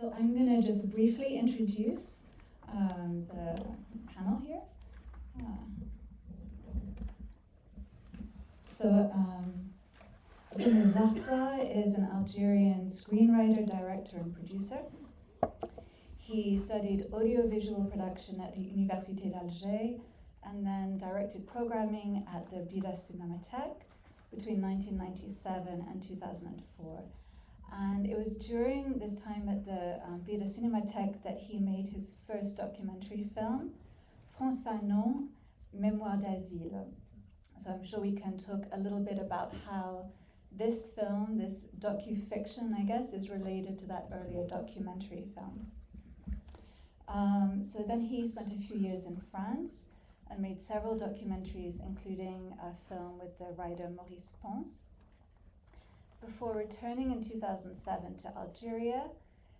So I'm going to just briefly introduce the panel here. Abdenour Zahzah is an Algerian screenwriter, director, and producer. He studied audiovisual production at the Université d'Alger and then directed programming at the Blida-Joinville between 1997 and 2004. And it was during this time at the Blida-Joinville that he made his first documentary film, Frantz Fanon, Mémoire d'Asile. So I'm sure we can talk a little bit about how this film, this docu-fiction, I guess, is related to that earlier documentary film. So then he spent a few years in France and made several documentaries, including a film with the writer Maurice Ponce, before returning in 2007 to Algeria.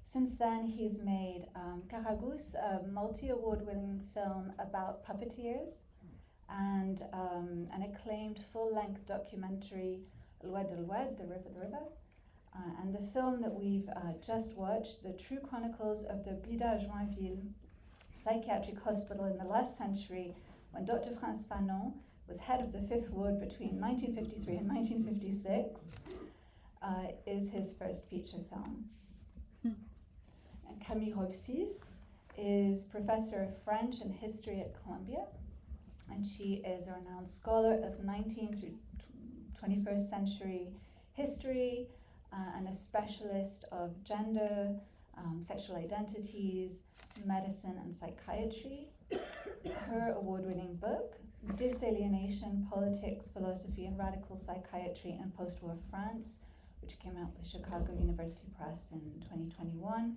Since then, he's made Caragous, a multi-award-winning film about puppeteers, and an acclaimed full-length documentary, L'Oued de l'Oued, The River, and the film that we've just watched, The True Chronicles of the Blida-Joinville Psychiatric Hospital in the last century, when Docteur Frantz Fanon was head of the Fifth Ward between 1953 and 1956, is his first feature film. And Camille Robcis is professor of French and history at Columbia, and she is a renowned scholar of 19th through 21st century history and a specialist of gender, sexual identities, medicine, and psychiatry. Her award-winning book, Disalienation, Politics, Philosophy, and Radical Psychiatry in Post-War France, which came out with Chicago University Press in 2021,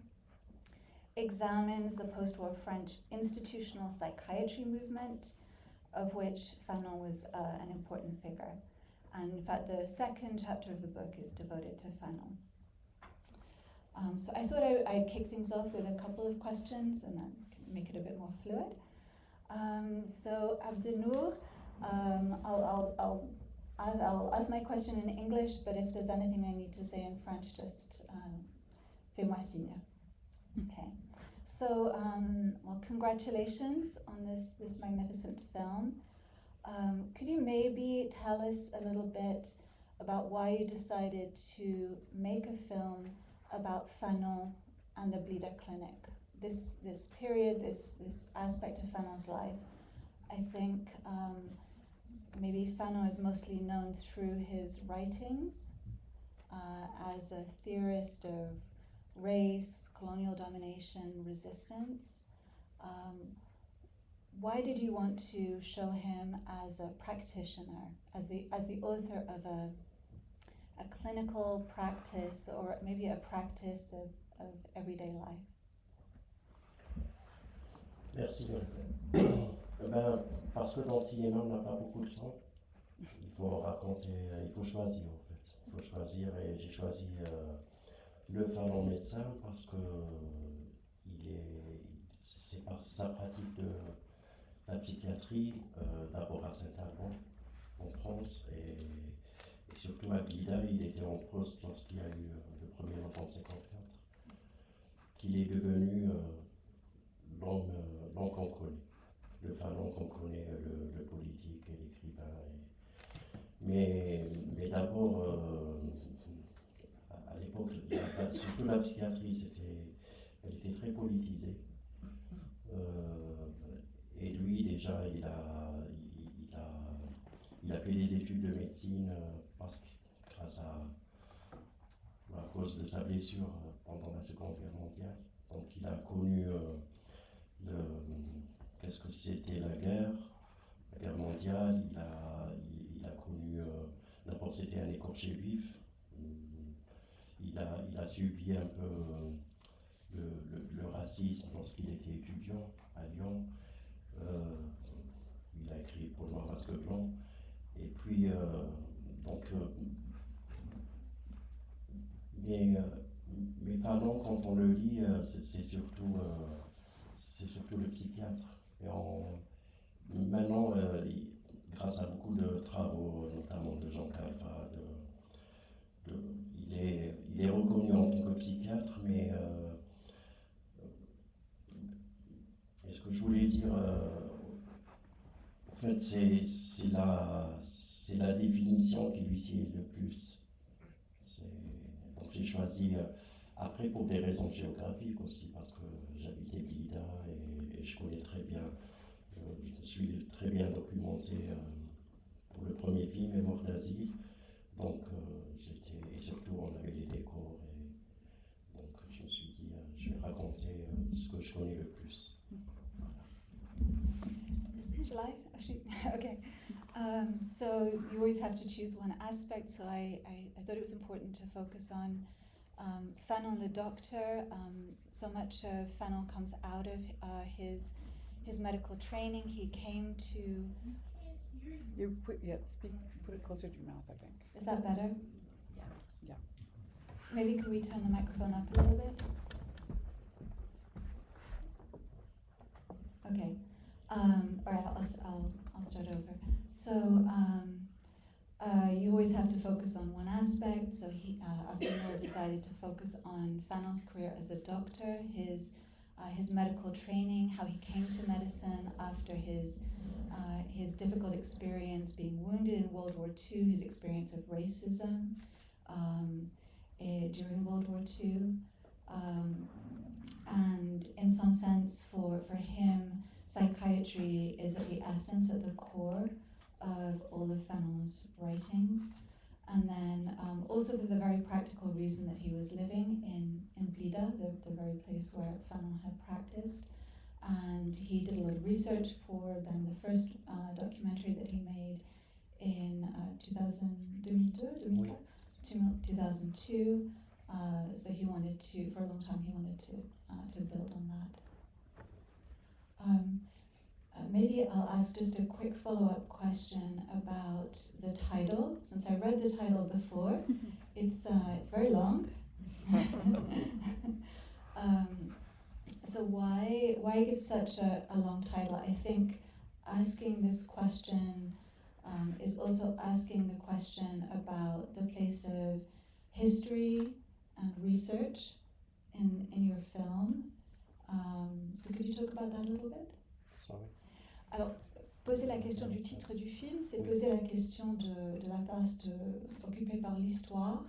examines the post-war French institutional psychiatry movement, of which Fanon was an important figure. And in fact, the second chapter of the book is devoted to Fanon. So I thought I'd kick things off with a couple of questions and then make it a bit more fluid. So Abdenour, I'll ask my question in English, but if there's anything I need to say in French, just fais-moi signe. Okay. So, well, congratulations on this magnificent film. Could you maybe tell us a little bit about why you decided to make a film about Fanon and the Blida Clinic? This period, this aspect of Fanon's life. I think maybe Fanon is mostly known through his writings as a theorist of race, colonial domination, resistance. Why did you want to show him as a practitioner, as the author of a clinical practice, or maybe a practice of everyday life? Merci. Parce que dans le cinéma, on n'a pas beaucoup de temps. Il faut raconter, il faut choisir en fait. Il faut choisir, et j'ai choisi le Fanon médecin parce que c'est par sa pratique de la psychiatrie, d'abord à Saint-Alban, en France, et surtout à Blida. Il était en poste lorsqu'il y a eu le 1er novembre 1954, qu'il est devenu l'homme qu'on connaît, le Fanon qu'on connaît, le politique et l'écrivain. Mais d'abord, à l'époque, surtout la psychiatrie, elle était très politisée. Et lui, déjà, il a fait des études de médecine à cause de sa blessure pendant la Seconde Guerre mondiale. Donc il a connu qu'est-ce que c'était la guerre mondiale. Il a connu, d'abord c'était un écorché vif. Il a subi un peu le racisme lorsqu'il était étudiant à Lyon. Il a écrit Peau noire, masque blanc. Et puis, mais Fanon, quand on le lit, c'est surtout le psychiatre. Et maintenant, grâce à beaucoup de travaux, notamment de Jean Calva, il est reconnu en tant que psychiatre, mais que je voulais dire, en fait, c'est la définition qui lui sied le plus. Donc j'ai choisi, après pour des raisons géographiques aussi, parce que j'habitais Blida et je connais très bien, je me suis très bien documenté pour le premier film, Mémoire d'asile. Donc et surtout on avait les décors, et donc je me suis dit, je vais raconter ce que je connais le plus. Shall I? Okay. So you always have to choose one aspect, so I thought it was important to focus on Fanon the doctor. So much of Fanon comes out of his medical training. He came to... Put it closer to your mouth, I think. Is that better? Yeah. Maybe can we turn the microphone up a little bit? Okay. All right, I'll start over. So you always have to focus on one aspect. So Abdenour decided to focus on Fanon's career as a doctor, his medical training, how he came to medicine after his difficult experience being wounded in World War II, his experience of racism during World War II, and in some sense for him, psychiatry is at the essence, at the core of all of Fanon's writings. And then also for the very practical reason that he was living in Blida, the very place where Fanon had practiced. And he did a lot of research for then the first documentary that he made in 2002. So he wanted to, for a long time, he wanted to build on that. Maybe I'll ask just a quick follow-up question about the title. Since I read the title before, it's very long. So why give such a long title? I think asking this question is also asking the question about the place of history and research in your film. So could you talk about that a little bit? Sorry. Alors, poser la question du titre du film, c'est poser la question de la place occupée par l'histoire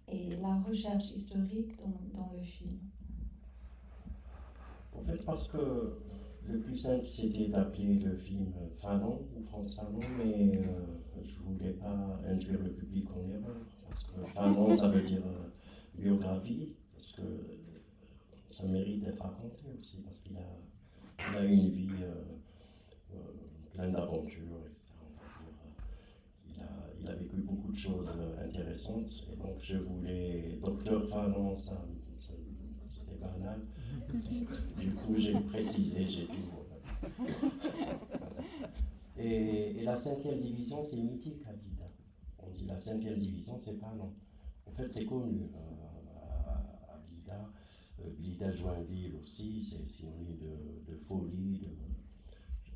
et la recherche historique dans le film. En fait, parce que le plus simple, c'était d'appeler le film Fanon ou Frantz Fanon, mais je ne voulais pas induire le public en erreur, parce que Fanon, ça veut dire biographie, parce que ça mérite d'être raconté aussi, parce qu'il a une vie pleine d'aventures, etc. Il a vécu beaucoup de choses intéressantes, et donc je voulais... Docteur Fanon, c'était banal. Du coup, j'ai précisé, j'ai dit... Et la 5e division, c'est mythique à Blida. On dit la 5e division, c'est Fanon. En fait, c'est connu à Blida. Blida-Joinville aussi, c'est synonyme de folie,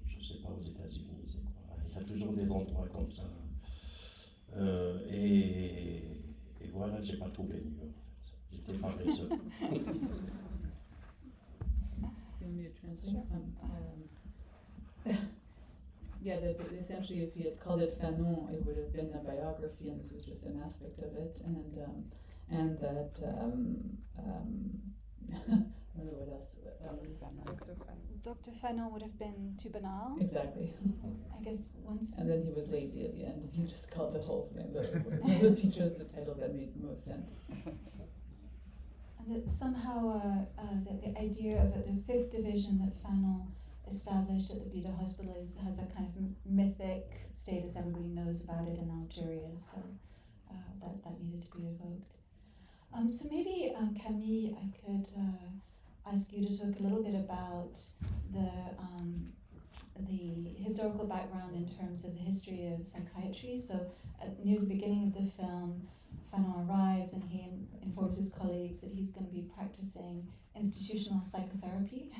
je ne sais pas aux États-Unis, c'est quoi. Il y a toujours des endroits comme ça. Et voilà, j'ai pas trouvé mieux en fait. J'étais paresseux. You want me to translate? Yeah, essentially, if he had called it Fanon, it would have been a biography, and this was just an aspect of it, and that I don't know what else. Dr. Fanon would have been too banal. Exactly. I guess once. And then he was lazy at the end, and he just called the whole thing. The teacher was the title that made the most sense. And that somehow the idea of the 5th division that Fanon established at the Blida Hospital has a kind of mythic status. Everybody knows about it in Algeria, so that needed to be evoked. So maybe, Camille, I could ask you to talk a little bit about the historical background in terms of the history of psychiatry. So near the beginning of the film, Fanon arrives and he informs his colleagues that he's going to be practicing institutional psychotherapy.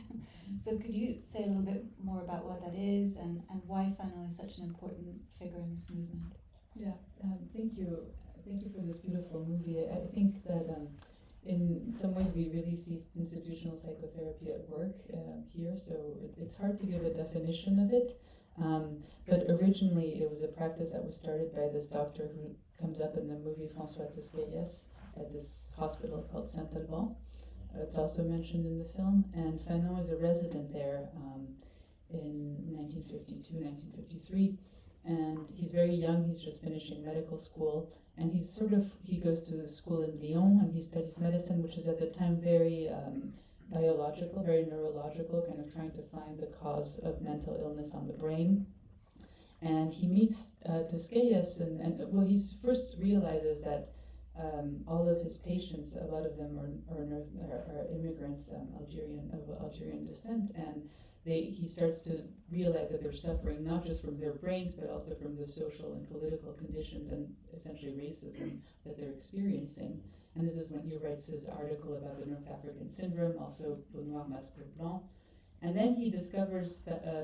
So could you say a little bit more about what that is and why Fanon is such an important figure in this movement? Yeah, thank you. Thank you for this beautiful movie. I think that in some ways we really see institutional psychotherapy psychotherapy at work here, so it's hard to give a definition of it. But originally it was a practice that was started by this doctor who comes up in the movie Francesc Tosquelles at this hospital called Saint-Alban. It's also mentioned in the film, and Fanon is a resident there in 1952, 1953, and he's very young, he's just finishing medical school, and he goes to school in Lyon, and he studies medicine, which is at the time very biological, very neurological, kind of trying to find the cause of mental illness on the brain. And he meets Tosquelles, and well, he first realizes that all of his patients, a lot of them are immigrants, of Algerian descent, and he starts to realize that they're suffering not just from their brains, but also from the social and political conditions and essentially racism that they're experiencing. And this is when he writes his article about the North African syndrome, also Peau Noire, Masque Blanc. And then he discovers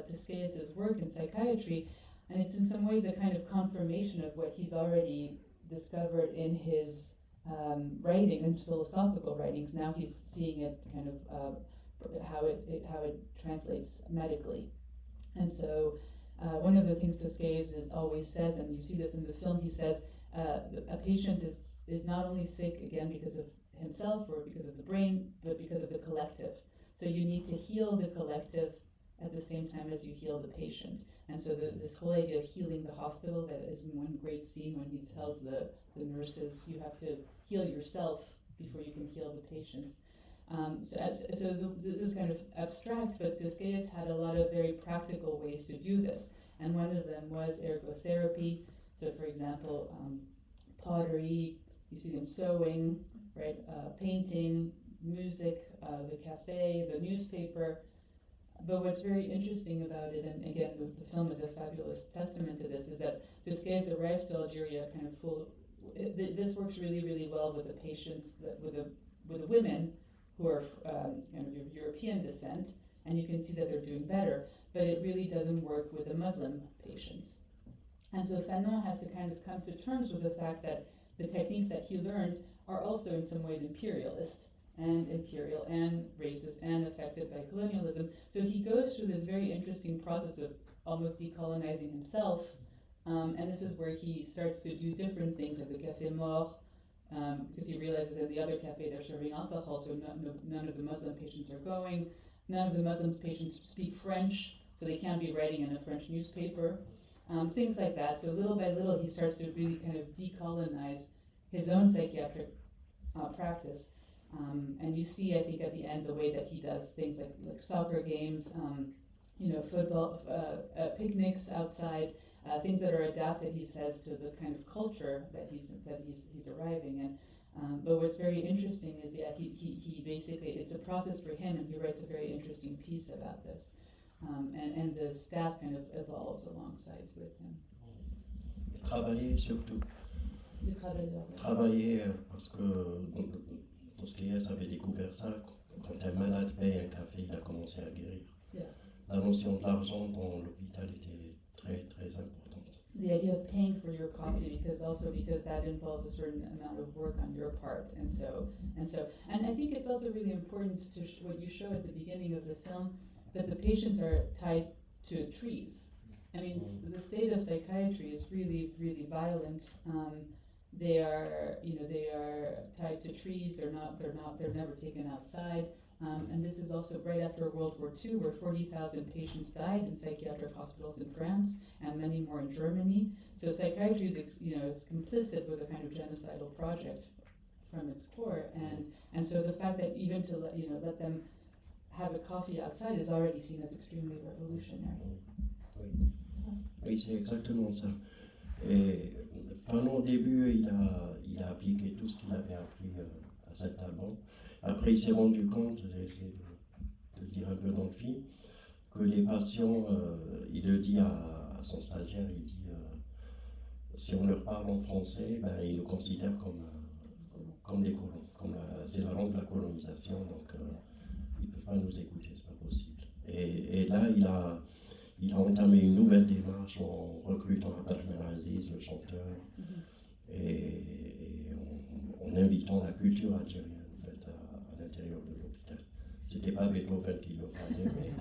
Tosquelles' work in psychiatry, and it's in some ways a kind of confirmation of what he's already discovered in his writing and philosophical writings. Now he's seeing it kind of how it translates medically. And so one of the things Tosquelles always says, and you see this in the film, he says a patient is not only sick again because of himself or because of the brain, but because of the collective. So you need to heal the collective at the same time as you heal the patient. And so this whole idea of healing the hospital, that is in one great scene when he tells the nurses, you have to heal yourself before you can heal the patients. This is kind of abstract, but Tosquelles had a lot of very practical ways to do this. And one of them was ergotherapy. So for example, pottery, you see them sewing, right? Painting, music, the cafe, the newspaper. But what's very interesting about it, and again, the film is a fabulous testament to this, is that Tosquelles arrives to Algeria kind of full. This works really, really well with the patients, with the women who are kind of of European descent, and you can see that they're doing better. But it really doesn't work with the Muslim patients. And so Fanon has to kind of come to terms with the fact that the techniques that he learned are also in some ways imperialist and imperial and racist and affected by colonialism. So he goes through this very interesting process of almost decolonizing himself, and this is where he starts to do different things at the Café Mort, because he realizes in the other cafe they're serving alcohol, so none of the Muslim patients are going. None of the Muslim patients speak French, so they can't be writing in a French newspaper. Things like that. So little by little he starts to really kind of decolonize his own psychiatric practice. And you see, I think, at the end, the way that he does things like soccer games, football, picnics outside, things that are adapted, he says, to the kind of culture that he's arriving in. But what's very interesting is that he basically, it's a process for him, and he writes a very interesting piece about this. And the staff kind of evolves alongside with him. Travailler surtout. Travailler parce que Tosquelles avait découvert ça quand un malade paye un café, il a commencé à guérir. Yeah. La notion de l'argent dans l'hôpital était très très importante. The idea of paying for your coffee because that involves a certain amount of work on your part, and I think it's also really important to what you show at the beginning of the film, that the patients are tied to trees. I mean, the state of psychiatry is really, really violent. They are tied to trees. They're never taken outside. And this is also right after World War II, where 40,000 patients died in psychiatric hospitals in France and many more in Germany. So psychiatry is complicit with a kind of genocidal project from its core. And so the fact that even to let them have a coffee outside is already seen as extremely revolutionary. Oui, c'est exactement ça. Et Fanon, au début, il a appliqué tout ce qu'il avait appris à Saint-Alban. Après, il s'est rendu compte, j'ai essayé de le dire un peu dans le film, que les patients, il le dit à son stagiaire, il dit si on leur parle en français, ben, ils nous considèrent comme des colons. C'est la langue de la colonisation, donc ils ne peuvent pas nous écouter, c'est pas possible. Et là, il a entamé une nouvelle démarche en recrutant Abdenour Zahzah, le chanteur, et en invitant la culture algérienne en fait, à l'intérieur de l'hôpital. C'était pas Beethoven qui le faisait, mais...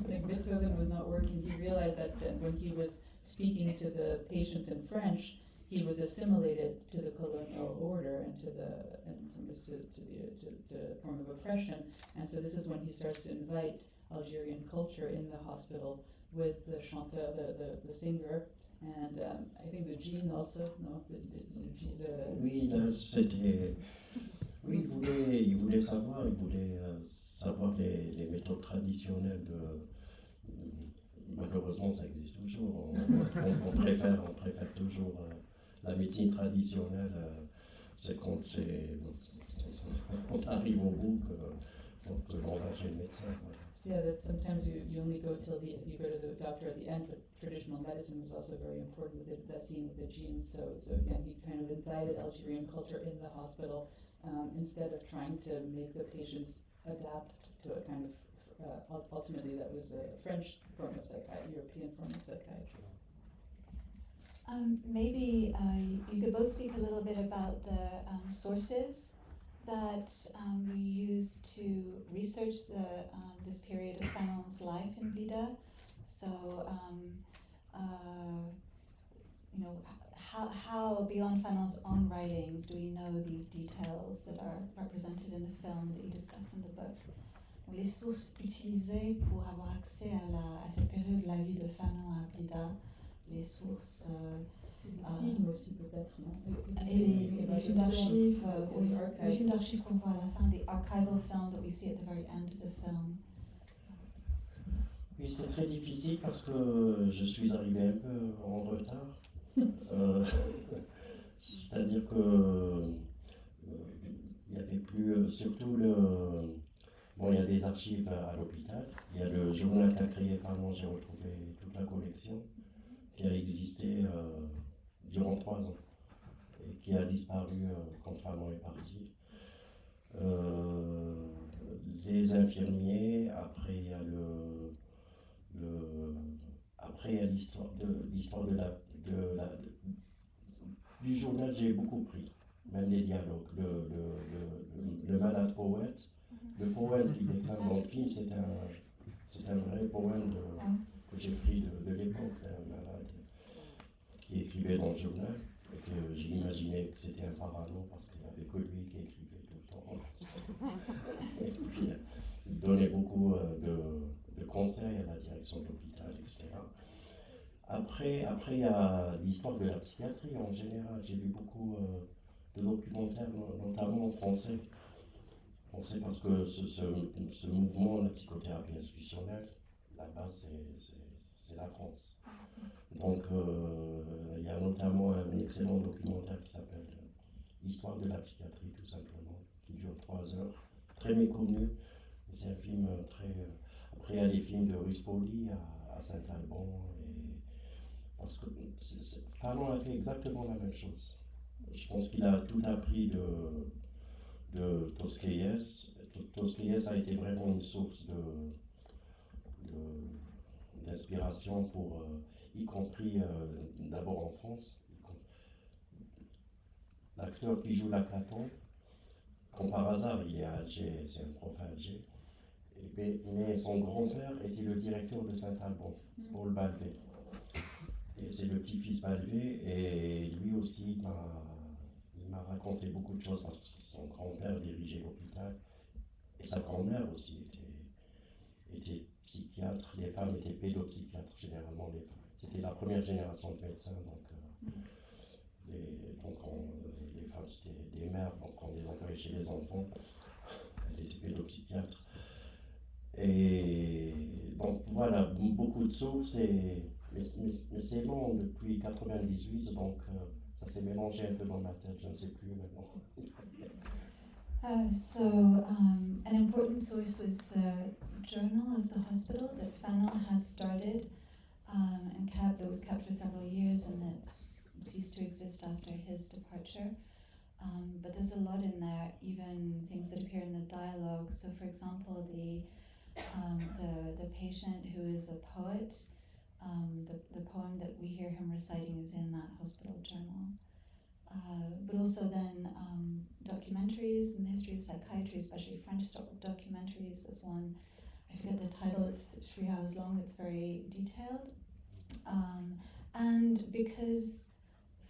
Like Beethoven was not working. He realized that when he was speaking to the patients in French, he was assimilated to the colonial order and in some ways to the form of oppression. And so this is when he starts to invite Algerian culture in the hospital with the chanteur, the singer, and I think the djinn also. No, Oui, là, c'était... Oui, il voulait savoir les méthodes traditionnelles malheureusement, ça existe toujours. On préfère toujours la médecine traditionnelle. C'est quand on arrive au bout que l'on va chez le médecin. Yeah, that sometimes you only go till you go to the doctor at the end, but traditional medicine was also very important with that scene with the genes. So again, he kind of invited Algerian culture in the hospital instead of trying to make the patients adapt to a kind of ultimately that was a French form of psychiatry, European form of psychiatry. Maybe you could both speak a little bit about the sources that we use to research this period of Fanon's life in Blida. So, how beyond Fanon's own writings do we know these details that are represented in the film that you discuss in the book? Les sources utilisées pour avoir accès à cette période de la vie de Fanon à Blida, les sources... les films aussi peut-être, non? Et les films d'archives, les films d'archives qu'on voit à la fin, the archival film that we see at the very end of the film. Oui, c'était très difficile parce que je suis arrivé un peu en retard. C'est-à-dire que il n'y avait plus, surtout il y a des archives à l'hôpital. Il y a le journal qu'a créé Fanon, j'ai retrouvé toute la collection qui a existé durant 3 ans et qui a disparu quand Fanon est parti. Les infirmiers, après il y a après il y a l'histoire du journal, j'ai beaucoup pris, même les dialogues, le malade poète. Le poème qui déclame dans le film, c'est un vrai poème que j'ai pris de l'époque d'un malade qui écrivait dans le journal et que j'ai imaginé que c'était un parano parce qu'il n'y avait que lui qui écrivait tout le temps. Et puis il donnait beaucoup de conseils à la direction de l'hôpital, etc. Après, il y a l'histoire de la psychiatrie en général. J'ai lu beaucoup de documentaires, notamment en français. Parce que ce mouvement, la psychothérapie institutionnelle, là-bas, c'est la France. Donc, il y a notamment un excellent documentaire qui s'appelle Histoire de la psychiatrie, tout simplement, qui dure 3 heures, très méconnu. C'est un film très... Après, il y a les films de Ruspoli à Saint-Alban. Parce que Fanon a fait exactement la même chose. Je pense qu'il a tout appris de Tosquelles. Tosquelles a été vraiment une source d'inspiration pour, y compris d'abord en France. L'acteur qui joue Lacaton, comme par hasard, il est à Alger, c'est un prof à Alger. Mais son grand-père était le directeur de Saint-Alban, Paul Balvé. Et c'est le petit-fils Balvé, et lui aussi il m'a raconté beaucoup de choses parce que son grand-père dirigeait l'hôpital et sa grand-mère aussi était psychiatre. Les femmes étaient pédopsychiatres généralement. C'était la première génération de médecins, donc les femmes c'était des mères, donc on les envoyait chez les enfants. Elles étaient pédopsychiatres. Et donc voilà, beaucoup de sources, mais c'est long depuis 98, donc ça s'est mélangé un peu dans ma tête, je ne sais plus maintenant. An important source was the journal of the hospital that Fanon had started that was kept for several years and that ceased to exist after his departure. But there's a lot in there, even things that appear in the dialogue. So, for example, the patient who is a poet, the poem that we hear him reciting is in that hospital journal. But also then documentaries in the history of psychiatry, especially French documentaries. There's one, I forget the title, it's 3 hours long, it's very detailed. And because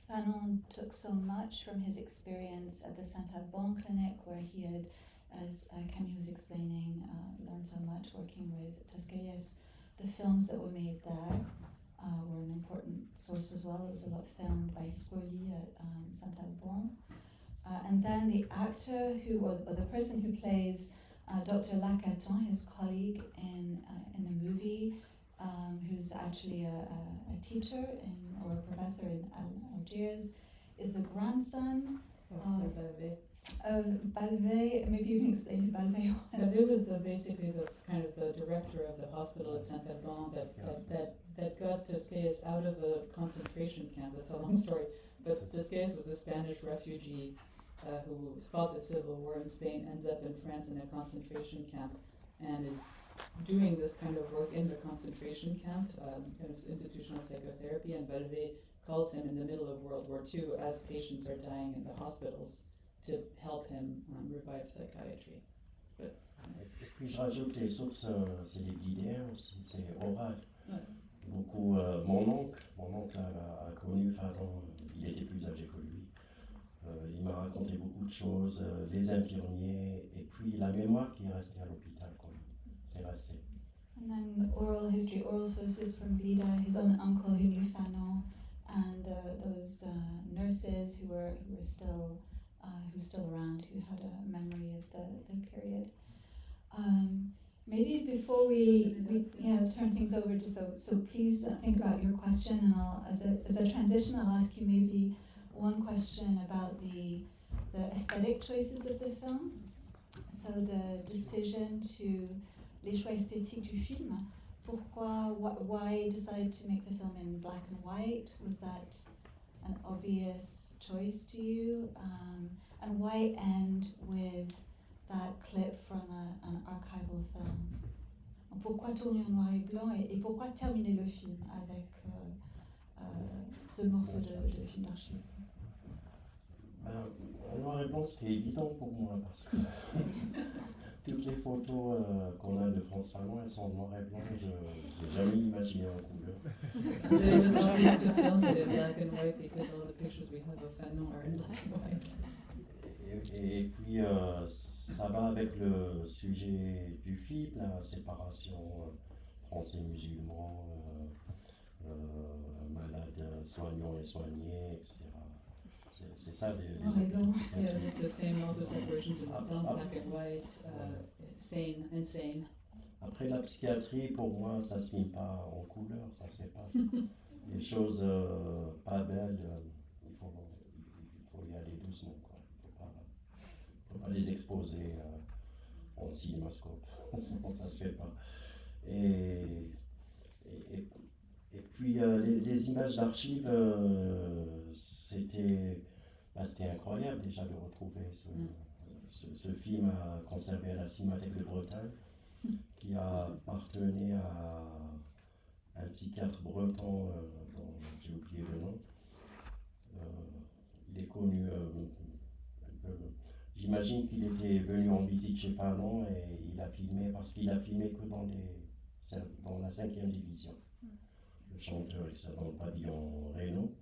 Fanon took so much from his experience at the Saint-Alban clinic, where he had, as Camille was explaining, learned so much working with Tosquelles, the films that were made there were an important source as well. There was a lot filmed by Hiscoli at Saint-Alban. And then the actor or the person who plays Dr. Lacaton, his colleague in the movie, who's actually a teacher or a professor in Algiers, is the grandson of Balvet. Maybe you can explain who Balvet was. Balvet was basically the kind of the director of the hospital at Saint-Alban that got Tosquelles out of a concentration camp. That's a long story, but Tosquelles was a Spanish refugee who fought the Civil War in Spain, ends up in France in a concentration camp, and is doing this kind of work in the concentration camp, kind of institutional psychotherapy, and Balvet calls him in the middle of World War II as patients are dying in the hospitals to help him revive psychiatry. Et puis je rajoute les sources, c'est les Blida aussi, c'est oral. Ouais. Beaucoup, mon oncle a connu Fanon, il était plus âgé que lui. Il m'a raconté beaucoup de choses, les infirmiers, et puis la mémoire qui est restée à l'hôpital, c'est resté. And then oral history, oral sources from Blida, his own uncle who knew Fanon, and those nurses who were still around, who had a memory of the period. Maybe before we turn things over to so please think about your question, and I'll as a transition I'll ask you maybe one question about the aesthetic choices of the film. So the decision les choix esthétiques du film. Why decide to make the film in black and white? Was that an obvious choice to you? And why end with that clip from an archival film? Pourquoi tourner en noir et blanc et pourquoi terminer le film avec ce morceau de film d'archives? En noir et blanc, c'était évident pour moi parce que toutes les photos qu'on a de Frantz Fanon, elles sont en noir et blanc. Je n'ai jamais imaginé en couleur. But it was obvious to film it in black and white because all the pictures we have of Fanon are in black and white. Et puis ça va avec le sujet du film, la séparation français-musulmans, malades soignants et soignés, etc. C'est ça les Yeah, it's the same also separations in the film, black and white, sane, insane. Après la psychiatrie, pour moi, ça se filme pas en couleur, ça se fait pas. Les choses pas belles, il faut y aller doucement, quoi. Il faut pas les exposer en cinémascope, ça se fait pas. Et puis les images d'archives, c'était incroyable déjà de retrouver ce film à conserver à la Cinémathèque de Bretagne, qui appartenait à un psychiatre breton dont j'ai oublié le nom. Il est connu, j'imagine qu'il était venu en visite chez Fanon et il a filmé, parce qu'il a filmé que dans la 5e division. Le chanteur était dans le pavillon Renault.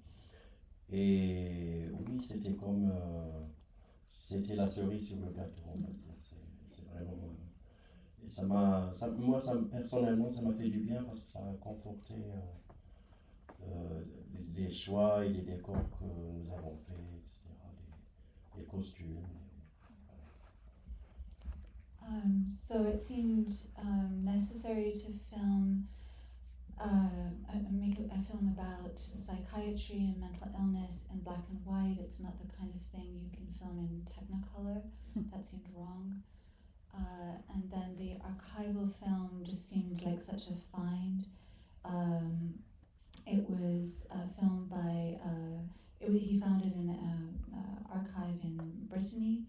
Et oui, c'était comme c'était la cerise sur le gâteau, on va dire. C'est vraiment et personnellement ça m'a fait du bien parce que ça a conforté les choix et les décors que nous avons faits, etc. Les costumes. So it seemed necessary to film make a film about psychiatry and mental illness in black and white. It's not the kind of thing you can film in Technicolor. That seemed wrong. And then the archival film just seemed like such a find. It was filmed by, he found it in an archive in Brittany,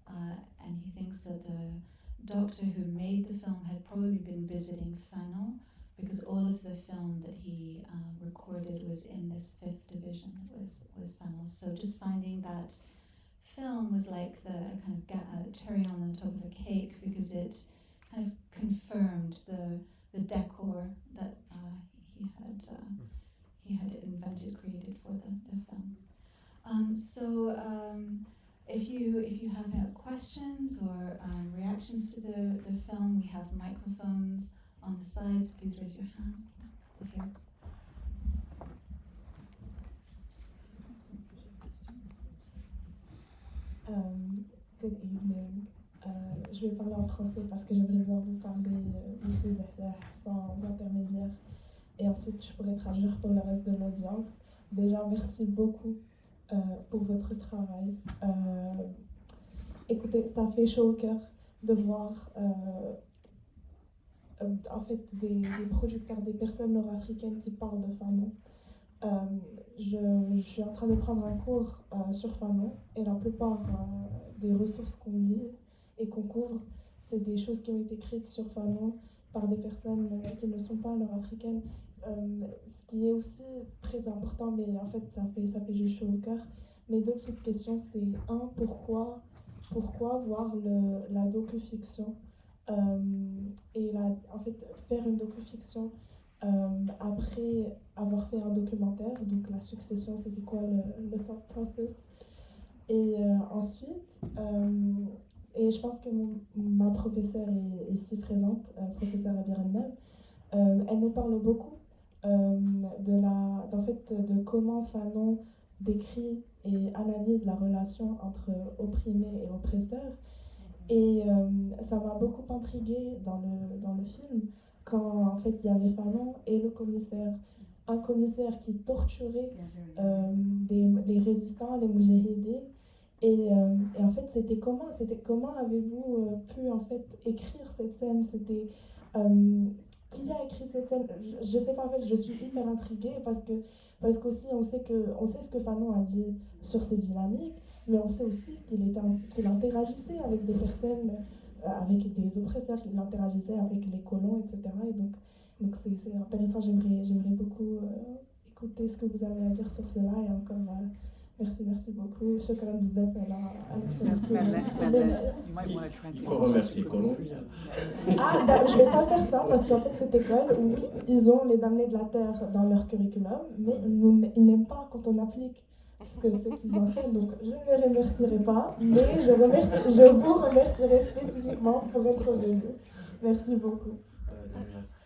and he thinks that the doctor who made the film had probably been visiting Fanon, because all of the film that he recorded was in this 5th division, was Fanon's. So just finding that film was like the kind of cherry on the top of a cake, because it kind of confirmed the decor that he had invented, created for the film. If you have questions or reactions to the film, we have microphones on the sides. Please raise your hand. Here. Good evening. Je vais parler en français parce que j'aimerais bien vous parler, Monsieur Zahzah, sans intermédiaire. Et ensuite, je pourrais traduire pour le reste de l'audience. Déjà, merci beaucoup pour votre travail. Écoutez, ça fait chaud au cœur de voir en fait des producteurs, des personnes nord-africaines qui parlent de Fanon. Je suis en train de prendre un cours sur Fanon et la plupart des ressources qu'on lit et qu'on couvre, c'est des choses qui ont été écrites sur Fanon par des personnes qui ne sont pas nord-africaines. Ce qui est aussi très important, mais en fait ça fait juste chaud au cœur. Mes deux petites questions, c'est pourquoi voir la docu-fiction et en fait faire une docu-fiction après avoir fait un documentaire, donc la succession, c'était quoi le thought process. Et ensuite, et je pense que ma professeure est ici présente, professeure Abdenour, elle nous parle beaucoup de comment Fanon décrit et analyse la relation entre opprimés et oppresseurs. Et ça m'a beaucoup intriguée dans le film, quand en fait il y avait Fanon et le commissaire, un commissaire qui torturait les résistants, les moudjahidines. Et en fait c'était comment avez-vous pu en fait écrire cette scène? C'était qui a écrit cette scène? Je sais pas, en fait je suis hyper intriguée parce qu'aussi on sait ce que Fanon a dit sur ces dynamiques, mais on sait aussi qu'il interagissait avec des personnes, avec des oppresseurs, qu'il interagissait avec les colons, etc. Et donc c'est intéressant, j'aimerais beaucoup écouter ce que vous avez à dire sur cela. Et encore merci beaucoup. Shukran bzaf à Alexandre. Il faut remercier Colombie. Je vais pas faire ça parce qu'en fait cette école, oui, ils ont les damnés de la terre dans leur curriculum, mais ils n'aiment pas quand on applique ce qu'ils enseignent. Donc je ne les remercierai pas, mais je vous remercierai spécifiquement pour être venu. Merci beaucoup.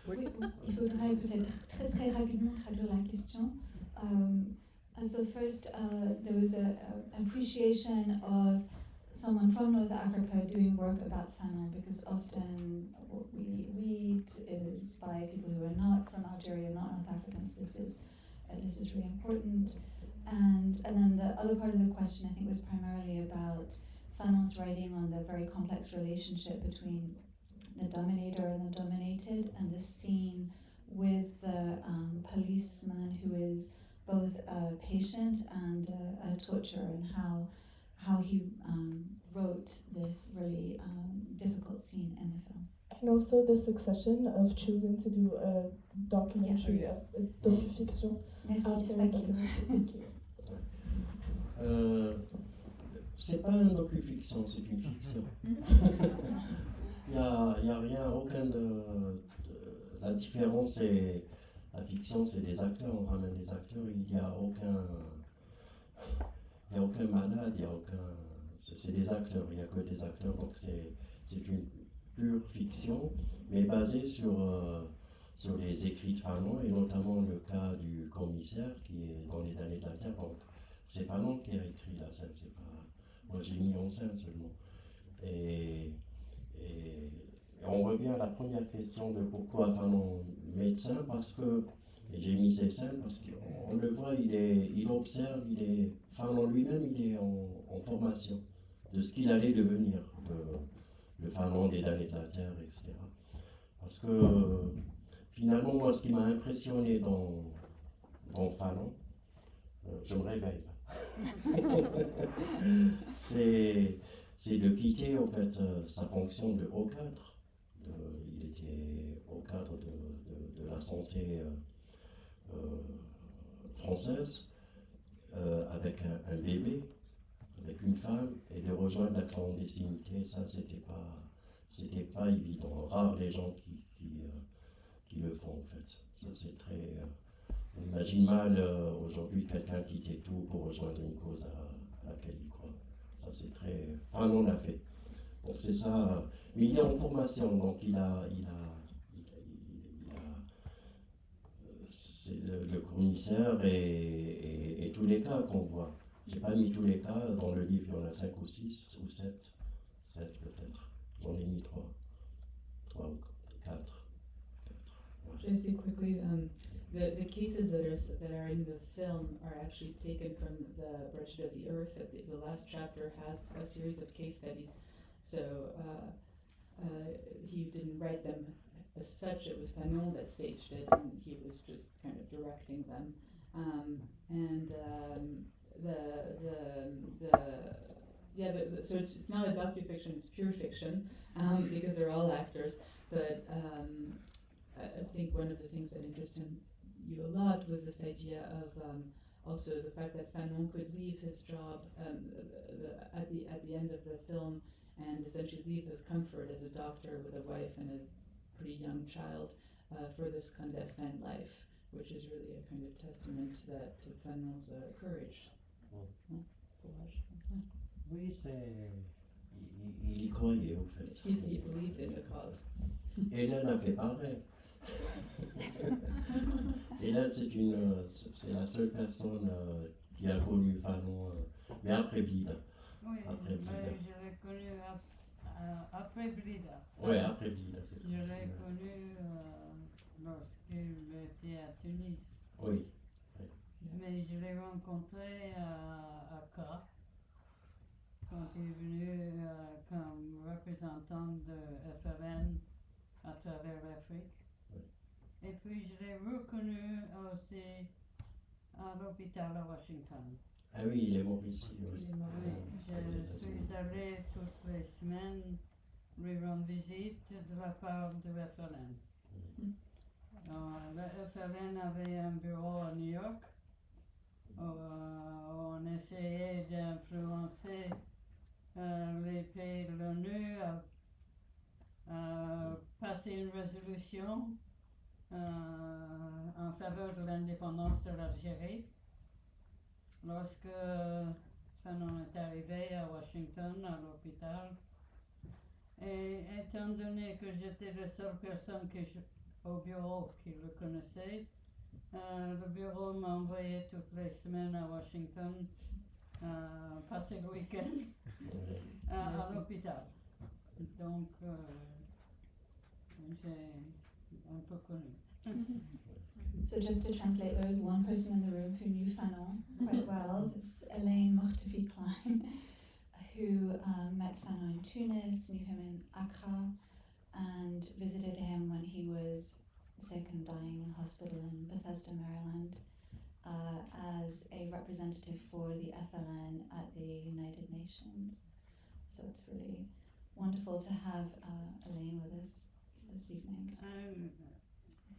Oui, il faudrait peut-être très rapidement traduire la question. So first, there was an appreciation of someone from North Africa doing work about Fanon, because often what we read is by people who are not from Algeria, not North Africans. This is really important. And then the other part of the question, I think, was primarily about Fanon's writing on the very complex relationship between the dominator and the dominated, and this scene with the policeman who is both a patient and a torturer, and how he wrote this really difficult scene in the film. And also the succession of choosing to do a documentary, yes. a docu-fiction. Merci, thank you. C'est pas un docu-fiction, c'est une fiction. Il y a rien, la différence, c'est la fiction, c'est des acteurs, on ramène des acteurs, il n'y a aucun malade, c'est des acteurs, il n'y a que des acteurs, donc c'est une pure fiction, mais basée sur les écrits de Fanon, et notamment le cas du commissaire qui est dans les derniers de la terre. Donc c'est Fanon qui a écrit la scène, c'est pas moi, j'ai mis en scène seulement. Et on revient à la première question de pourquoi Fanon médecin, parce que, et j'ai mis ces scènes parce qu'on le voit, il observe, Fanon lui-même, il est en formation de ce qu'il allait devenir, le Fanon des derniers de la terre, etc. Parce que finalement, moi, ce qui m'a impressionné dans Fanon, je me réveille c'est de quitter en fait sa fonction de haut cadre. Il était haut cadre de la santé française, avec un bébé, avec une femme, et de rejoindre la clandestinité. Ça, c'était pas c'était pas évident. Rares les gens qui le font en fait. Ça c'est très. On imagine mal aujourd'hui quelqu'un quitter tout pour rejoindre une cause à laquelle il croit. Ça c'est très. Fanon l'a fait. Donc c'est ça. Mais il est en formation, donc c'est le commissaire et tous les cas qu'on voit. J'ai pas mis tous les cas, dans le livre il y en a 5 ou 6 ou 7 peut-être. J'en ai mis 3 ou 4 peut-être. Ouais. Just say quickly, the cases that are in the film are actually taken from the Wretched of the Earth. The last chapter has a series of case studies, so he didn't write them as such. It was Fanon that staged it, and he was just kind of directing them. So it's not a docufiction; it's pure fiction because they're all actors. But I think one of the things that interested you a lot was this idea of also the fact that Fanon could leave his job at the end of the film and essentially leave his comfort as a doctor with a wife and a pretty young child for this clandestine life, which is really a kind of testament to Fanon's courage. Courage. Oui, il y croyait en fait. He believed in the cause. Hélène a fait pareil. Hélène, c'est la seule personne qui a connu Fanon, mais après Blida. Oui, Après Blida. je l'ai connu après Blida. Oui, après Blida, c'est ça. Je l'ai connu lorsqu'il était à Tunis. Oui. Mais je l'ai rencontré à Accra, quand il est venu comme représentant de FLN à travers l'Afrique. Oui. Et puis je l'ai reconnu aussi à l'hôpital à Washington. Ah oui, il est mort ici. Oui. Il est mort. Oui, je suis allée toutes les semaines lui rendre visite de la part de FLN. Le FLN avait un bureau à New York où on essayait d'influencer les pays de l'ONU à passer une résolution en faveur de l'indépendance de l'Algérie. Lorsque Fanon est arrivé à Washington, à l'hôpital, et étant donné que j'étais la seule personne au bureau qui le connaissait, le bureau m'a envoyé toutes les semaines à Washington passer le week-end à l'hôpital. Donc, j'ai un peu connu. So just to translate, there was one person in the room who knew Fanon quite well. It's Elaine Mortefi-Klein, who met Fanon in Tunis, knew him in Accra, and visited him when he was sick and dying in hospital in Bethesda, Maryland, as a representative for the FLN at the United Nations. So it's really wonderful to have Elaine with us this evening.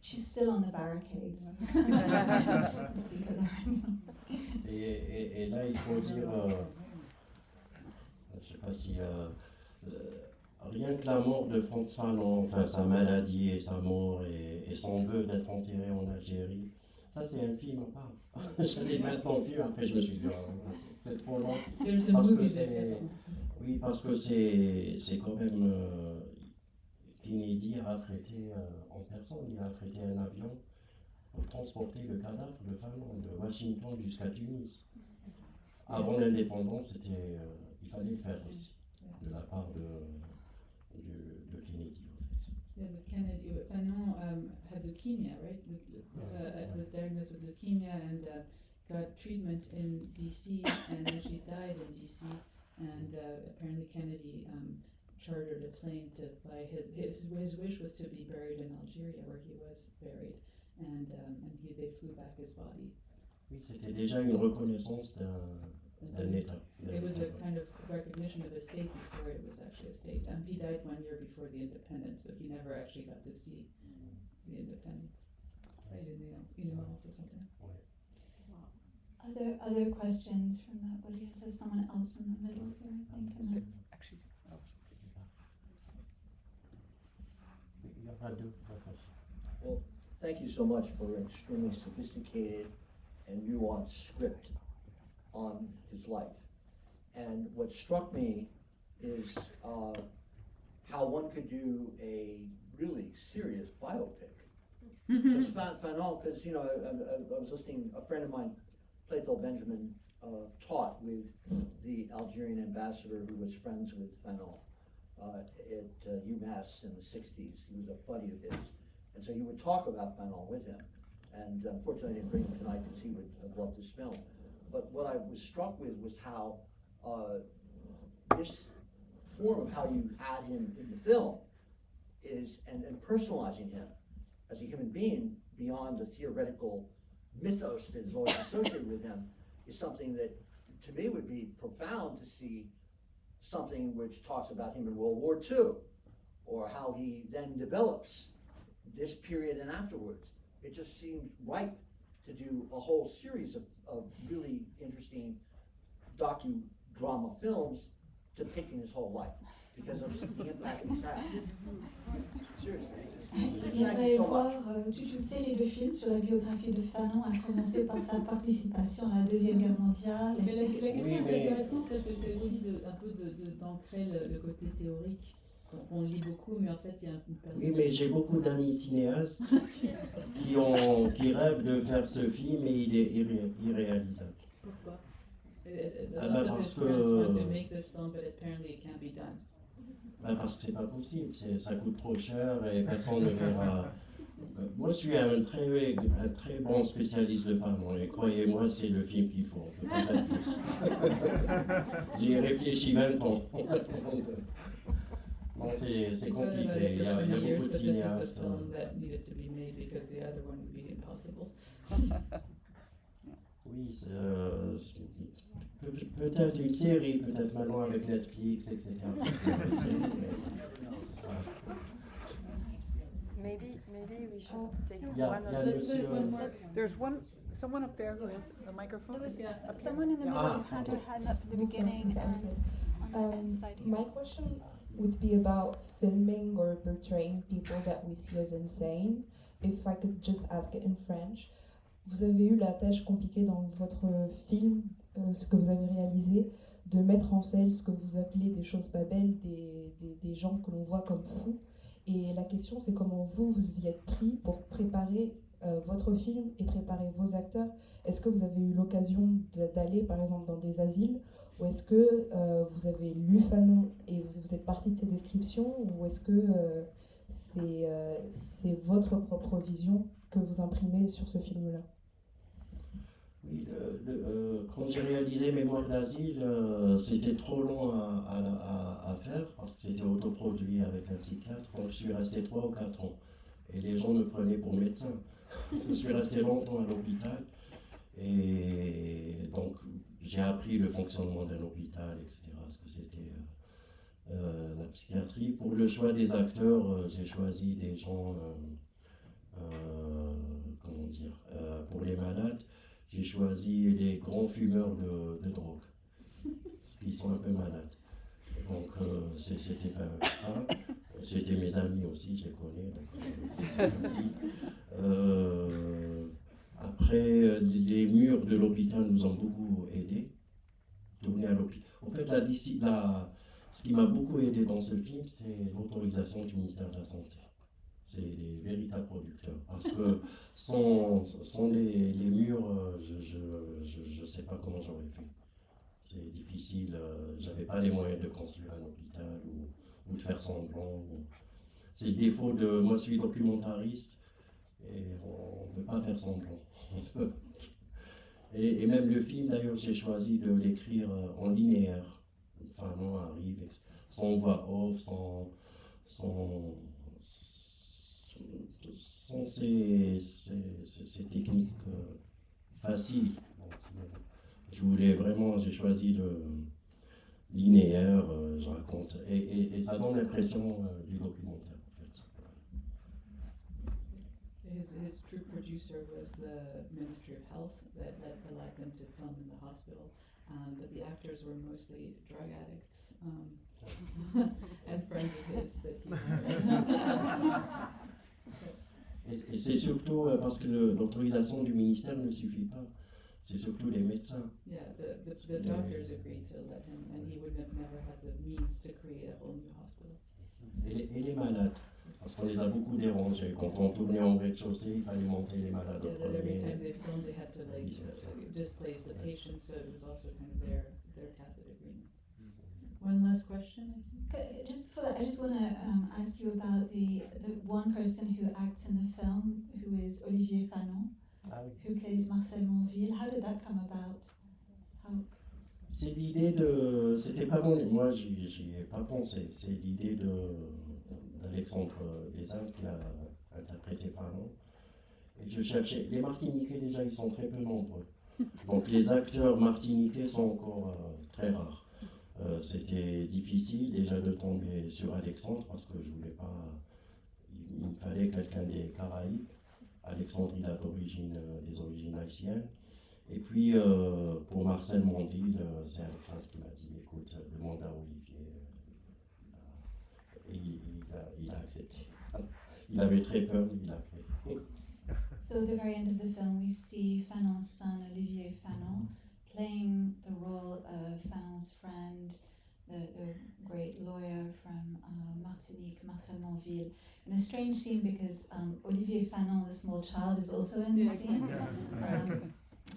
She's still on the barricades. Et là, il faut dire, je ne sais pas si, rien que la mort de Frantz Fanon, enfin sa maladie et sa mort et son vœu d'être enterré en Algérie, ça c'est un film à part. Je l'ai maintenant vu, après je me suis dit, c'est trop long. Parce que c'est quand même. Kennedy a affrété en personne, il a affrété un avion pour transporter le cadavre de Fanon de Washington jusqu'à Tunis. Avant l'indépendance, il fallait le faire aussi, de la part de Kennedy. Yeah, but Kennedy, Fanon had leukemia, right? Was diagnosed with leukemia and got treatment in DC, and then she died in DC. And apparently Kennedy chartered a plane to fly. His wish was to be buried in Algeria, where he was buried, and they flew back his body. Oui, c'était déjà une reconnaissance d'un État. It was a kind of recognition of a state before it was actually a state. He died 1 year before the independence, so he never actually got to see the independence. Anyone else or something? Other questions from the audience? There's someone else in the middle here, I think. Actually, à deux. Well, thank you so much for an extremely sophisticated and nuanced script on his life. And what struck me is how one could do a really serious biopic. Because Fanon, because you know, I was listening, a friend of mine, Playthel Benjamin, taught with the Algerian ambassador who was friends with Fanon at UMass in the 60s. He was a buddy of his. And so he would talk about Fanon with him. And unfortunately I didn't bring him tonight because he would have loved this film. But what I was struck with was how this form of how you had him in the film is, and personalizing him as a human being beyond the theoretical mythos that is always associated with him, is something that to me would be profound to see something which talks about him in World War II, or how he then develops this period and afterwards. It just seemed right to do a whole series of really interesting docudrama films depicting his whole life, because of the impact he's had. Seriously. Il aimerait voir toute une série de films sur la biographie de Fanon, à commencer par sa participation à la Deuxième Guerre mondiale. Mais la question est intéressante parce que c'est aussi un peu d'ancrer le côté théorique. On lit beaucoup, mais en fait, il y a une personne... Oui, mais j'ai beaucoup d'amis cinéastes qui rêvent de faire ce film, et il est irréalisable. Pourquoi? Parce que c'est pas possible, ça coûte trop cher et personne ne verra. Moi, je suis un très bon spécialiste de Fanon, et croyez-moi, c'est le film qu'il faut. Je peux pas faire plus. J'y ai réfléchi 20 ans. Bon, c'est compliqué, il y a beaucoup de cinéastes. Oui, peut-être une série, peut-être maintenant avec Netflix, etc. Maybe we should take Yeah, one yeah, of monsieur. There's someone up there who has a microphone. There was someone in the middle who had her hand up from the beginning, and on the side here. My question would be about filming or portraying people that we see as insane. If I could just ask it in French. Vous avez eu la tâche compliquée dans votre film, ce que vous avez réalisé, de mettre en scène ce que vous appelez des choses pas belles, des gens que l'on voit comme fous. Et la question, c'est comment vous y êtes pris pour préparer votre film et préparer vos acteurs. Est-ce que vous avez eu l'occasion d'aller, par exemple, dans des asiles, ou est-ce que vous avez lu Fanon et vous êtes parti de ses descriptions, ou est-ce que c'est votre propre vision que vous imprimez sur ce film-là? Oui, quand j'ai réalisé Mémoire d'asile, c'était trop long à faire parce que c'était autoproduit avec un psychiatre, donc je suis resté 3 ou 4 ans. Et les gens me prenaient pour médecin. Je suis resté longtemps à l'hôpital, et donc j'ai appris le fonctionnement d'un hôpital, etc., ce que c'était la psychiatrie. Pour le choix des acteurs, j'ai choisi des gens, comment dire, pour les malades, j'ai choisi les grands fumeurs de drogue, parce qu'ils sont un peu malades. Donc c'était pas ça. C'était mes amis aussi, je les connais. Après, les murs de l'hôpital nous ont beaucoup aidés. Tourner à l'hôpital. En fait, ce qui m'a beaucoup aidé dans ce film, c'est l'autorisation du ministère de la Santé. C'est les véritables producteurs. Parce que sans les murs, je ne sais pas comment j'aurais fait. C'est difficile. J'avais pas les moyens de construire un hôpital ou de faire semblant. C'est le défaut de... Moi, je suis documentariste et on ne peut pas faire semblant. Et même le film, d'ailleurs, j'ai choisi de l'écrire en linéaire. Fanon arrive sans voix off, sans ces techniques faciles. J'ai choisi le linéaire, je raconte, et ça donne l'impression du documentaire, en fait. His true producer was the Ministry of Health that allowed them to film in the hospital, but the actors were mostly drug addicts and friends of his that he Et c'est surtout parce que l'autorisation du ministère ne suffit pas. C'est surtout les médecins. Yeah, the doctors agreed to let him, and he would have never had the means to create a whole new hospital. Et les malades, parce qu'on les a beaucoup dérangés. Quand on tournait en rez-de-chaussée, il fallait monter les malades au Yeah, that every time premier. they filmed, they had to like displace the patients, so it was also kind of their tacit agreement. One last question, I think. Just before that, I just want to ask you about the one person who acts in the film, who is Olivier Fanon, Ah oui. who plays Marcel Monville. How did that come about? C'est l'idée de. C'était pas moi j'y ai pas pensé. C'est l'idée d'Alexandre Desane qui a interprété Fanon. Et je cherchais. Les Martiniquais, déjà, ils sont très peu nombreux. Donc les acteurs martiniquais sont encore très rares. C'était difficile déjà de tomber sur Alexandre parce que je voulais pas. Il me fallait quelqu'un des Caraïbes. Alexandre, il a des origines haïtiennes. Et puis, pour Marcel Monville, c'est Alexandre qui m'a dit, écoute, demande à Olivier. Et il a accepté. Il avait très peur, mais il a fait. So at the very end of the film, we see Fanon's son, Olivier Fanon, playing the role of Fanon's friend, the great lawyer from Martinique, Marcel Monville, in a strange scene because Olivier Fanon, the small child, is also in the scene.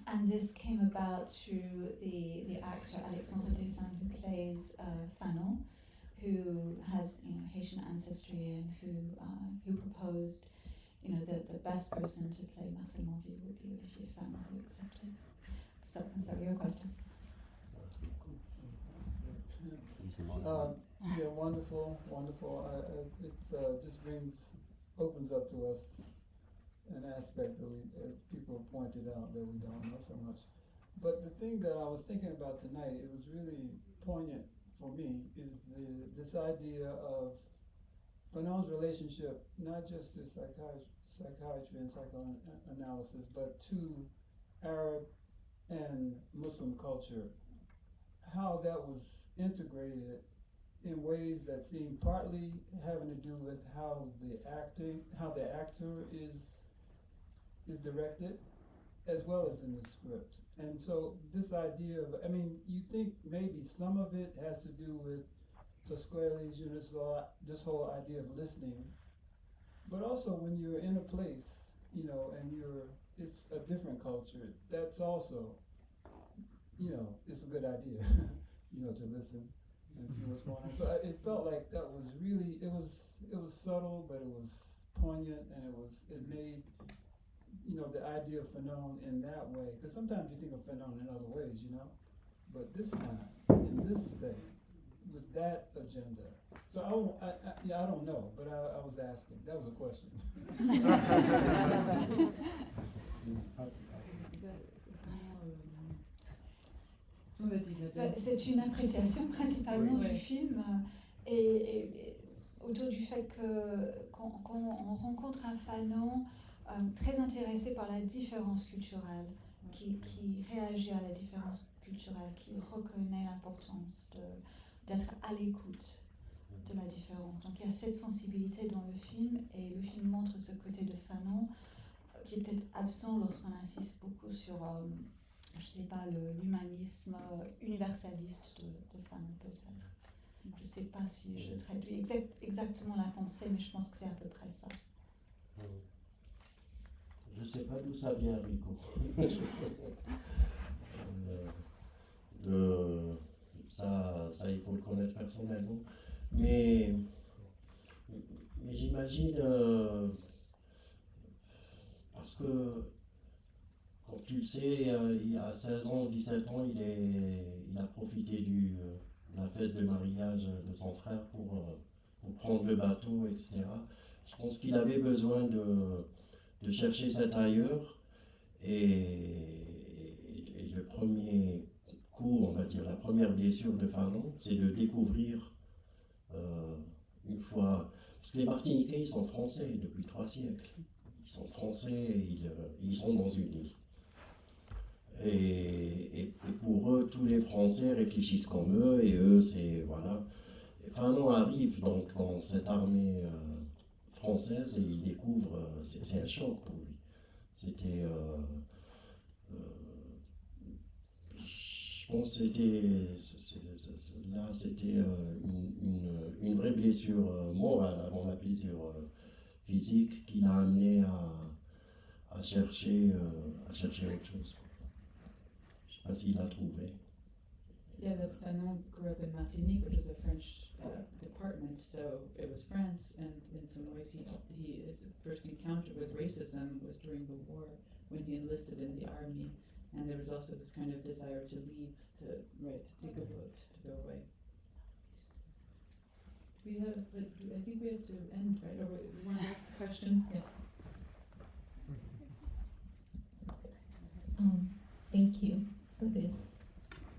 And this came about through the actor Alexandre Desane, who plays Fanon, who has Haitian ancestry, and who proposed the best person to play Marcel Monville would be Olivier Fanon, who accepted. So I'm sorry, your question. Yeah, wonderful. It just opens up to us an aspect that as people pointed out, that we don't know so much. But the thing that I was thinking about tonight, it was really poignant for me, is this idea of Fanon's relationship, not just to psychiatry and psychoanalysis, but to Arab and Muslim culture, how that was integrated in ways that seem partly having to do with how the actor is directed, as well as in the script. And so this idea of, you think maybe some of it has to do with Tosquelles, this whole idea of listening, but also when you're in a place, and it's a different culture, that's also, it's a good idea, to listen and see what's going on. So it felt like that was really, it was subtle, but it was poignant, and it made, the idea of Fanon in that way, because sometimes you think of Fanon in other ways, but this time, in this setting, with that agenda. So I don't know, but I was asking. That was a question. C'est une appréciation principalement du film et autour du fait qu'on rencontre un Fanon très intéressé par la différence culturelle, qui réagit à la différence culturelle, qui reconnaît l'importance d'être à l'écoute de la différence. Donc il y a cette sensibilité dans le film, et le film montre ce côté de Fanon qui est peut-être absent lorsqu'on insiste beaucoup sur, je sais pas, l'humanisme universaliste de Fanon peut-être. Je sais pas si je traduis exactement la pensée, mais je pense que c'est à peu près ça. Je sais pas d'où ça vient, Rico. Ça, il faut le connaître personnellement. Mais j'imagine, parce que, comme tu le sais, il a 16 ans, 17 ans, il a profité de la fête de mariage de son frère pour prendre le bateau, etc. Je pense qu'il avait besoin de chercher cet ailleurs, et le premier coup, on va dire, la première blessure de Fanon, c'est de découvrir une fois, parce que les Martiniquais, ils sont français depuis 3 siècles, ils sont français et ils sont dans une île. Et pour eux, tous les Français réfléchissent comme eux, et eux, c'est, voilà. Et Fanon arrive donc dans cette armée française et il découvre, c'est un choc pour lui. C'était, je pense que c'était une vraie blessure morale avant la blessure physique qui l'a amené à chercher autre chose. Je ne sais pas s'il l'a trouvé. Yeah, that Fanon grew up in Martinique, which is a French department, so it was France, and in some ways his first encounter with racism was during the war when he enlisted in the army, and there was also this kind of desire to leave, to take a boat, to go away. I think we have to end, right? Or one last question? Yeah. Thank you for this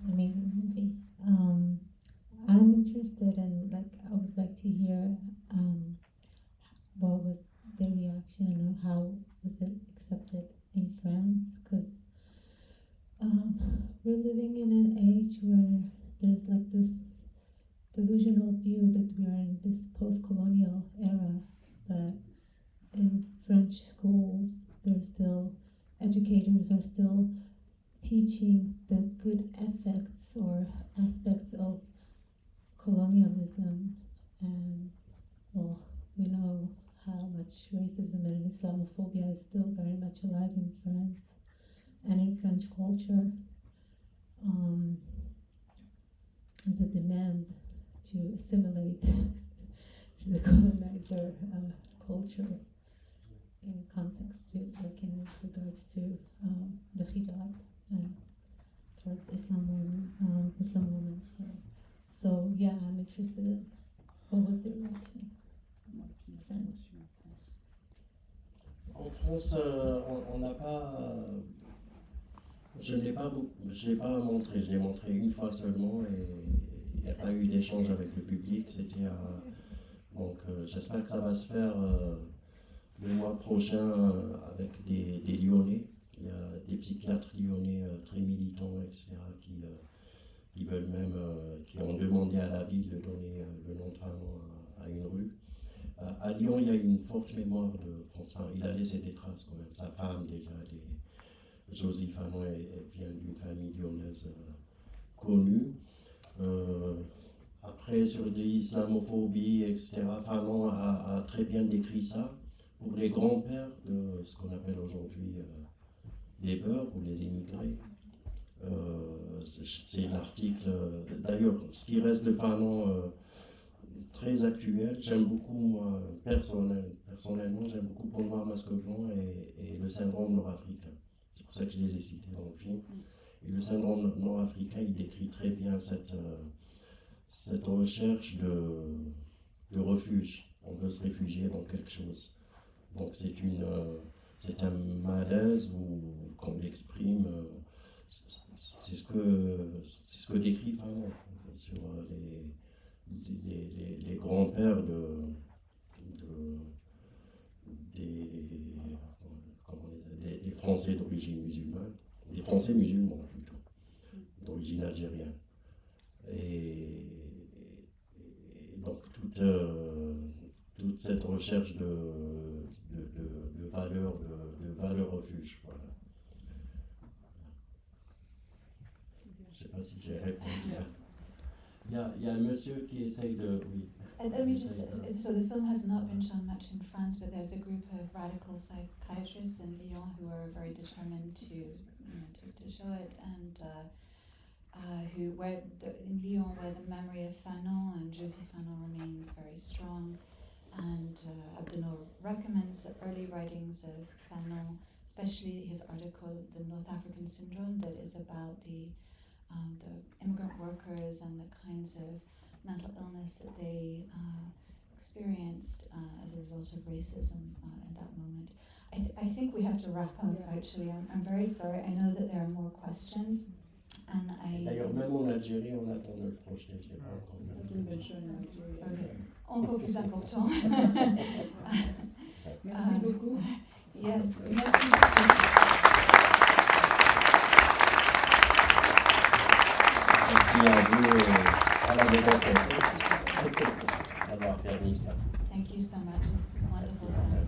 amazing movie. I'm interested in, I would like to hear what was the reaction or how was it accepted in France, because we're living in an age where there's this delusional view that we're in this post-colonial era, but in French schools, educators are still teaching the good effects or aspects of colonialism, and we know how much racism and Islamophobia is still very much alive in France and in French culture. The demand to assimilate to the colonizer culture in context to, in regards to the hijab and towards Muslim women. So yeah, I'm interested in what was the reaction in France. En France, on n'a pas. Je ne l'ai pas montré, je l'ai montré une fois seulement et il n'y a pas eu d'échange avec le public. C'était donc j'espère que ça va se faire le mois prochain avec des Lyonnais. Il y a des psychiatres lyonnais très militants, etc., qui veulent même, qui ont demandé à la ville de donner le nom de Fanon à une rue. À Lyon, il y a une forte mémoire de Frantz Fanon. Il a laissé des traces quand même. Sa femme, déjà, Josie Fanon, elle vient d'une famille lyonnaise connue. Après, sur l'islamophobie, etc., Fanon a très bien décrit ça. Pour les grands-pères de ce qu'on appelle aujourd'hui les beurs ou les immigrés, c'est l'article. D'ailleurs, ce qui reste de Fanon très actuel, j'aime beaucoup, moi, personnellement, j'aime beaucoup Pour Noir, Masque Blanc et le syndrome nord-africain. C'est pour ça que je les ai cités dans le film. Et le syndrome nord-africain, il décrit très bien cette recherche de refuge. On veut se réfugier dans quelque chose. Donc c'est un malaise où qu'on l'exprime. C'est ce que décrit Fanon sur les grands-pères des Français d'origine musulmane, des Français musulmans plutôt, d'origine algérienne. Et donc toute cette recherche de valeur refuge. Voilà. Je ne sais pas si j'ai répondu. Il y a un monsieur qui essaye de... Oui. And let me just, so the film has not been shown much in France, but there's a group of radical psychiatrists in Lyon who are very determined to show it, and in Lyon, where the memory of Fanon and Josie Fanon remains very strong, and Abdenour recommends the early writings of Fanon, especially his article, The North African Syndrome, that is about the immigrant workers and the kinds of mental illness that they experienced as a result of racism at that moment. I think we have to wrap up, actually. I'm very sorry. I know that there are more questions. D'ailleurs, même en Algérie, on attend de le projeter. Je l'ai pas encore vu. Okay. Encore plus important. Merci beaucoup. Yes, merci beaucoup. Merci à vous, à la Maison Francaise, d'avoir permis ça. Thank you so much. It's wonderful. Merci.